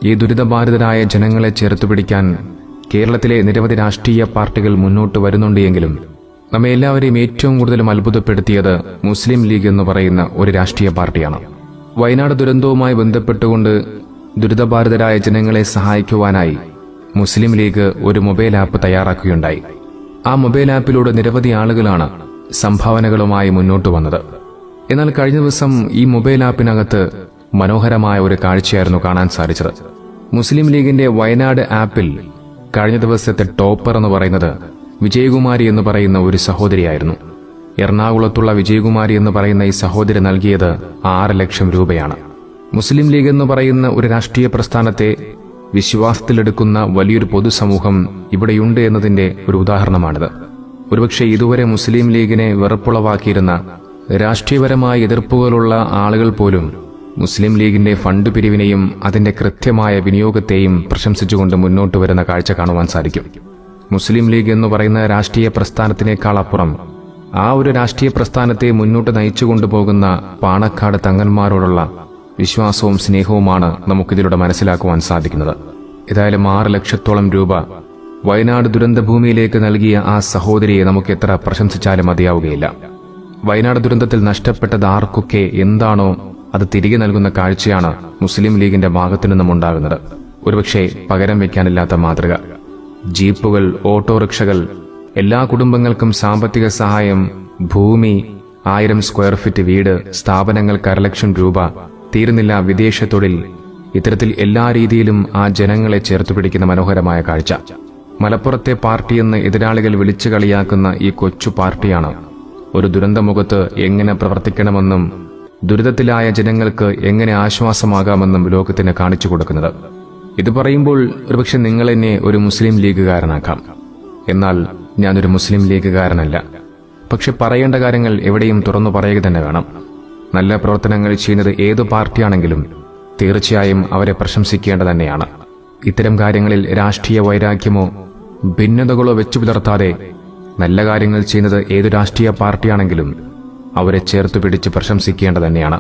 ഈ ദുരിതബാധിതരായ ജനങ്ങളെ ചേർത്തുപിടിക്കാൻ കേരളത്തിലെ നിരവധി രാഷ്ട്രീയ പാർട്ടികൾ മുന്നോട്ട് വരുന്നുണ്ട് എങ്കിലും നമ്മെ എല്ലാവരെയും ഏറ്റവും കൂടുതലും അത്ഭുതപ്പെടുത്തിയത് മുസ്ലിം ലീഗ് എന്ന് പറയുന്ന ഒരു രാഷ്ട്രീയ പാർട്ടിയാണ്. വയനാട് ദുരന്തവുമായി ബന്ധപ്പെട്ടുകൊണ്ട് ദുരിതബാധിതരായ ജനങ്ങളെ സഹായിക്കുവാനായി മുസ്ലിം ലീഗ് ഒരു മൊബൈൽ ആപ്പ് തയ്യാറാക്കുകയുണ്ടായി. ആ മൊബൈൽ ആപ്പിലൂടെ നിരവധി ആളുകളാണ് സംഭാവനകളുമായി മുന്നോട്ട് വന്നത്. എന്നാൽ കഴിഞ്ഞ ദിവസം ഈ മൊബൈൽ ആപ്പിനകത്ത് മനോഹരമായ ഒരു കാഴ്ചയായിരുന്നു കാണാൻ സാധിച്ചത്. മുസ്ലിം ലീഗിന്റെ വയനാട് ആപ്പിൽ കഴിഞ്ഞ ദിവസത്തെ ടോപ്പർ എന്ന് പറയുന്നത് വിജയകുമാരി എന്ന് പറയുന്ന ഒരു സഹോദരിയായിരുന്നു. എറണാകുളത്തുള്ള വിജയകുമാരി എന്ന് പറയുന്ന ഈ സഹോദരി നൽകിയത് 6 ലക്ഷം രൂപയാണ്. മുസ്ലിം ലീഗ് എന്ന് പറയുന്ന ഒരു രാഷ്ട്രീയ പ്രസ്ഥാനത്തെ വിശ്വാസത്തിലെടുക്കുന്ന വലിയൊരു പൊതുസമൂഹം ഇവിടെയുണ്ട് എന്നതിന്റെ ഒരു ഉദാഹരണമാണിത്. ഒരുപക്ഷെ ഇതുവരെ മുസ്ലിം ലീഗിനെ വെറുപ്പുളവാക്കിയിരുന്ന രാഷ്ട്രീയപരമായ എതിർപ്പുകളുള്ള ആളുകൾ പോലും മുസ്ലിം ലീഗിന്റെ ഫണ്ട് പിരിവിനെയും അതിന്റെ കൃത്യമായ വിനിയോഗത്തെയും പ്രശംസിച്ചുകൊണ്ട് മുന്നോട്ട് വരുന്ന കാഴ്ച കാണുവാൻ സാധിക്കും. മുസ്ലിം ലീഗ് എന്ന് പറയുന്ന രാഷ്ട്രീയ പ്രസ്ഥാനത്തിനേക്കാൾ അപ്പുറം ആ ഒരു രാഷ്ട്രീയ പ്രസ്ഥാനത്തെ മുന്നോട്ട് നയിച്ചുകൊണ്ടുപോകുന്ന പാണക്കാട് തങ്ങന്മാരോടുള്ള വിശ്വാസവും സ്നേഹവുമാണ് നമുക്കിതിലൂടെ മനസ്സിലാക്കുവാൻ സാധിക്കുന്നത്. ഏതായാലും 6 ലക്ഷത്തോളം രൂപ വയനാട് ദുരന്തഭൂമിയിലേക്ക് നൽകിയ ആ സഹോദരിയെ നമുക്ക് എത്ര പ്രശംസിച്ചാലും മതിയാവുകയില്ല. വയനാട് ദുരന്തത്തിൽ നഷ്ടപ്പെട്ടത് ആർക്കൊക്കെ എന്താണോ അത് തിരികെ നൽകുന്ന കാഴ്ചയാണ് മുസ്ലിം ലീഗിന്റെ ഭാഗത്തു നിന്നും ഉണ്ടാകുന്നത്. ഒരുപക്ഷെ പകരം വയ്ക്കാനില്ലാത്ത മാതൃക. ജീപ്പുകൾ, ഓട്ടോറിക്ഷകൾ, എല്ലാ കുടുംബങ്ങൾക്കും സാമ്പത്തിക സഹായം, ഭൂമി, 1000 സ്ക്വയർ ഫീറ്റ് വീട്, സ്ഥാപനങ്ങൾക്ക് 1 ലക്ഷം രൂപ, തീരുന്നില്ല വിദേശ തൊഴിൽ. ഇത്തരത്തിൽ എല്ലാ രീതിയിലും ആ ജനങ്ങളെ ചേർത്തുപിടിക്കുന്ന മനോഹരമായ കാഴ്ച. മലപ്പുറത്തെ പാർട്ടിയെന്ന് എതിരാളികൾ വിളിച്ചു കളിയാക്കുന്ന ഈ കൊച്ചു പാർട്ടിയാണ് ഒരു ദുരന്തമുഖത്ത് എങ്ങനെ പ്രവർത്തിക്കണമെന്നും ദുരിതത്തിലായ ജനങ്ങൾക്ക് എങ്ങനെ ആശ്വാസമാകാമെന്നും ലോകത്തിന് കാണിച്ചു കൊടുക്കുന്നത്. ഇത് പറയുമ്പോൾ ഒരുപക്ഷെ നിങ്ങൾ എന്നെ ഒരു മുസ്ലിം ലീഗുകാരനാക്കാം. എന്നാൽ ഞാനൊരു മുസ്ലിം ലീഗുകാരനല്ല. പക്ഷെ പറയേണ്ട കാര്യങ്ങൾ എവിടെയും തുറന്നു പറയുക തന്നെ വേണം. നല്ല പ്രവർത്തനങ്ങൾ ചെയ്യുന്നത് ഏതു പാർട്ടിയാണെങ്കിലും തീർച്ചയായും അവരെ പ്രശംസിക്കേണ്ട തന്നെയാണ്. ഇത്തരം കാര്യങ്ങളിൽ രാഷ്ട്രീയ വൈരാഗ്യമോ ഭിന്നതകളോ വെച്ചു പുലർത്താതെ നല്ല കാര്യങ്ങൾ ചെയ്യുന്നത് ഏതു രാഷ്ട്രീയ പാർട്ടിയാണെങ്കിലും അവരെ ചേർത്തുപിടിച്ച് പ്രശംസിക്കേണ്ട തന്നെയാണ്.